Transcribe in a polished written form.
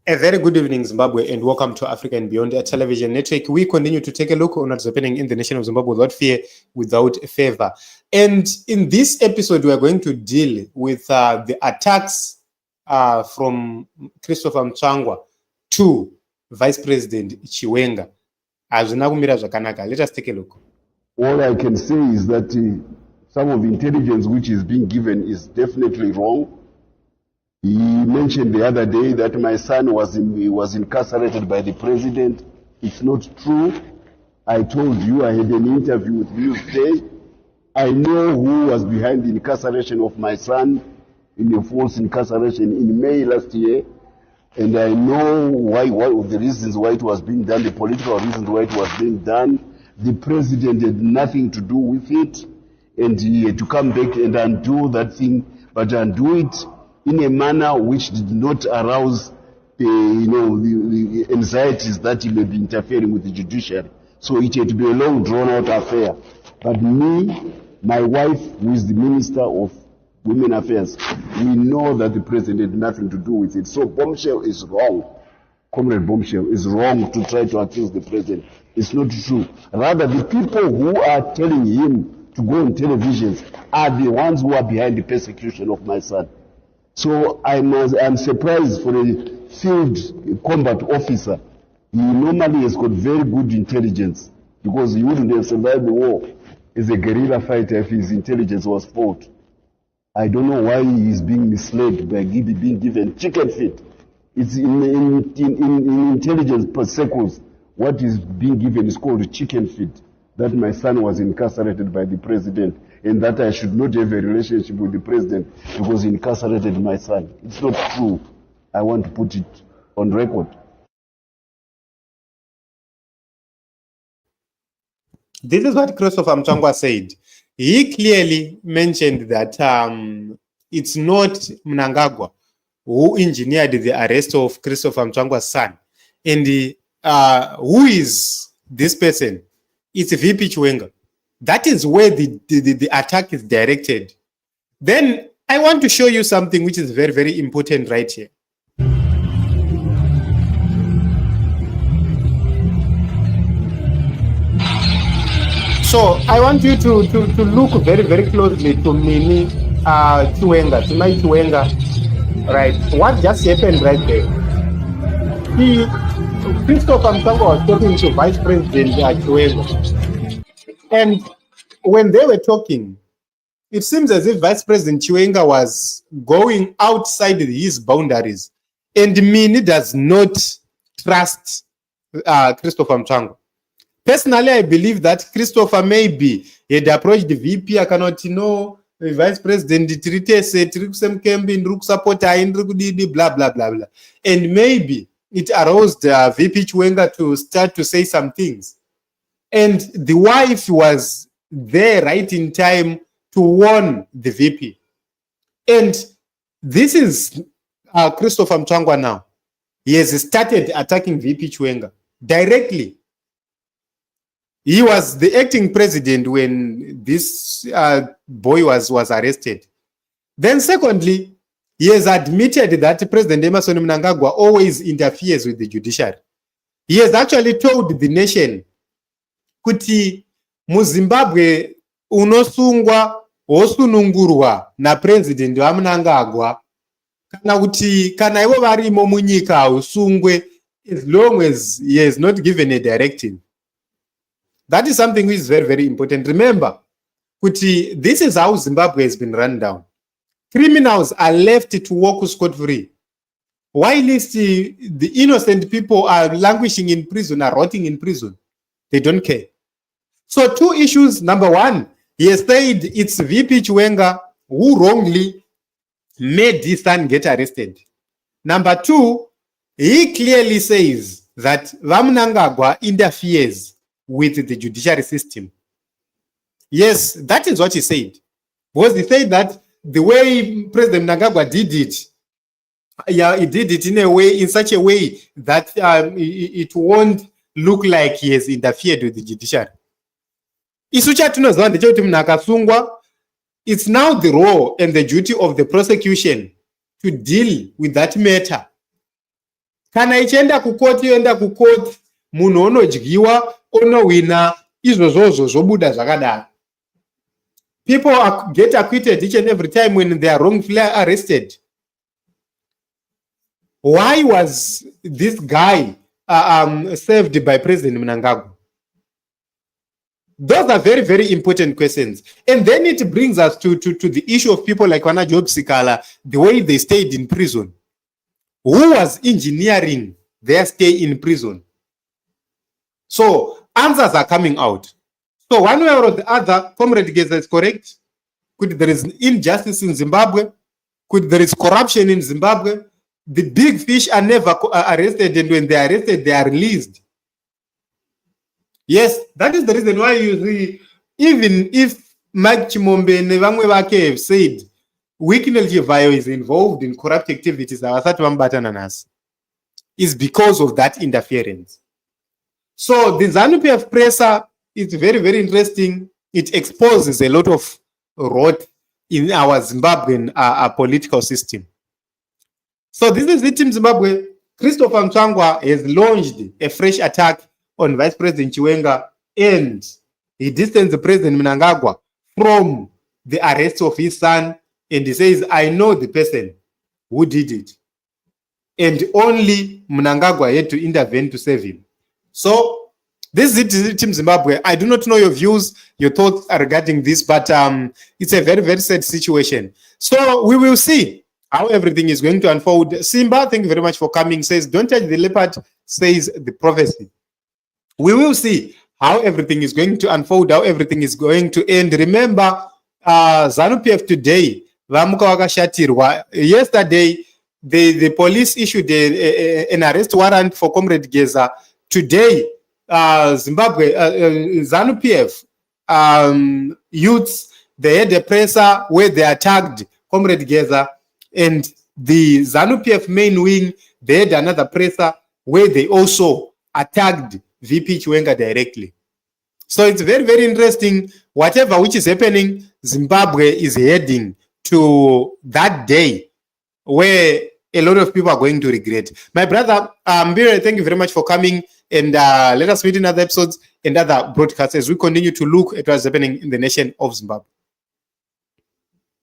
A very good evening, Zimbabwe, and welcome to Africa and Beyond, a television network. We continue to take a look on what's happening in the nation of Zimbabwe without fear, without favor. And in this episode, we are going to deal with the attacks from Christopher Mutsvangwa to Vice President Chiwenga. Let us take a look. All I can say is that some of the intelligence which is being given is definitely wrong. He mentioned the other day that my son was incarcerated by the president. It's not true. I told you, I had an interview with you today. I know who was behind the incarceration of my son in a false incarceration in May last year. And I know why the reasons why it was being done, the political reasons why it was being done. The president had nothing to do with it. And he had to come back and undo that thing, but undo it in a manner which did not arouse the anxieties that he may be interfering with the judiciary. So it had to be a long drawn-out affair. But me, my wife, who is the Minister of Women Affairs, we know that the president had nothing to do with it. So Bombshell is wrong. Comrade Bombshell is wrong to try to accuse the president. It's not true. Rather, the people who are telling him to go on televisions are the ones who are behind the persecution of my son. So I'm surprised for a field combat officer. He normally has got very good intelligence because he wouldn't have survived the war as a guerrilla fighter if his intelligence was fought. I don't know why he is being misled by being given chicken feet. It's in intelligence per circles. What is being given is called chicken feet. That my son was incarcerated by the president and that I should not have a relationship with the president because he incarcerated my son. It's not true. I want to put it on record. This is what Christopher Mutsvangwa said. He clearly mentioned that it's not Mnangagwa who engineered the arrest of Christopher Mutsvangwa's son. And who is this person? It's VP Chiwenga. That is where the attack is directed. Then I want to show you something which is very, very important right here. So I want you to look very, very closely to Mini Chiwenga, to my Chiwenga. Right. What just happened right there? Christopher Mutsvangwa was talking to Vice President Chiwenga. And when they were talking, it seems as if Vice President Chiwenga was going outside his boundaries. And Mini does not trust Christopher Mutsvangwa. Personally, I believe that Christopher maybe had approached the VP. I cannot know the Vice President blah, blah, blah, blah. And maybe it aroused VP Chiwenga to start to say some things. And the wife was there right in time to warn the VP. And this is Christopher Mutsvangwa now. He has started attacking VP Chiwenga directly. He was the acting president when this boy was arrested. Then secondly, he has admitted that President Mnangagwa always interferes with the judiciary. He has actually told the nation, kuti muZimbabwe unosungwa wosunungurwa na President Mnangagwa kana kuti kana ivo varimo munyika usungwe as long as he has not given a directive. That is something which is very, very important. Remember, kuti this is how Zimbabwe has been run down. Criminals are left to walk scot-free. While the innocent people are languishing in prison, are rotting in prison. They don't care. So two issues. Number one, he has said it's VP Chiwenga who wrongly made his son get arrested. Number two, he clearly says that Mnangagwa interferes with the judiciary system. Yes, that is what he said. Because he said that the way President Mnangagwa did it, he did it in such a way that it won't look like he has interfered with the judiciary. It's now the role and the duty of the prosecution to deal with that matter. Kana ichienda kukoti yoenda kukoti, munhu onodyiwa, onowina, izvozvozvo zvobuda zvakadaro. People get acquitted each and every time when they are wrongfully arrested. Why was this guy saved by President Mnangagwa? Those are very, very important questions. And then it brings us to the issue of people like Wana Job Sikala, the way they stayed in prison. Who was engineering their stay in prison? So answers are coming out. So one way or the other, Comrade Geza is correct. Could there is injustice in Zimbabwe? Could there is corruption in Zimbabwe? The big fish are never arrested, and when they are arrested, they are released. Yes, that is the reason why you see, even if Mike Chimombe and Vamwe Vake have said Weekend Chivayo is involved in corrupt activities, is because of that interference. So the ZANU-PF presser is very, very interesting. It exposes a lot of rot in our Zimbabwean political system. So this is it in Zimbabwe. Christopher Mutsvangwa has launched a fresh attack on Vice President Chiwenga, and he distanced President Mnangagwa from the arrest of his son, and he says, I know the person who did it. And only Mnangagwa had to intervene to save him. So this is it, Team Zimbabwe. I do not know your views, your thoughts regarding this, but it's a very, very sad situation. So we will see how everything is going to unfold. Simba, thank you very much for coming. Says, don't touch the leopard, says the prophecy. We will see how everything is going to unfold, how everything is going to end. Remember, ZANU-PF today, yesterday, the police issued an arrest warrant for Comrade Geza. Today, Zimbabwe, ZANU-PF youths, they had a presser where they attacked Comrade Geza, and the ZANU-PF main wing, they had another presser where they also attacked VP Chiwenga directly. So it's very, very interesting. Whatever which is happening, Zimbabwe is heading to that day where a lot of people are going to regret. My brother, Mbire, thank you very much for coming, and let us meet in other episodes and other broadcasts as we continue to look at what's happening in the nation of Zimbabwe.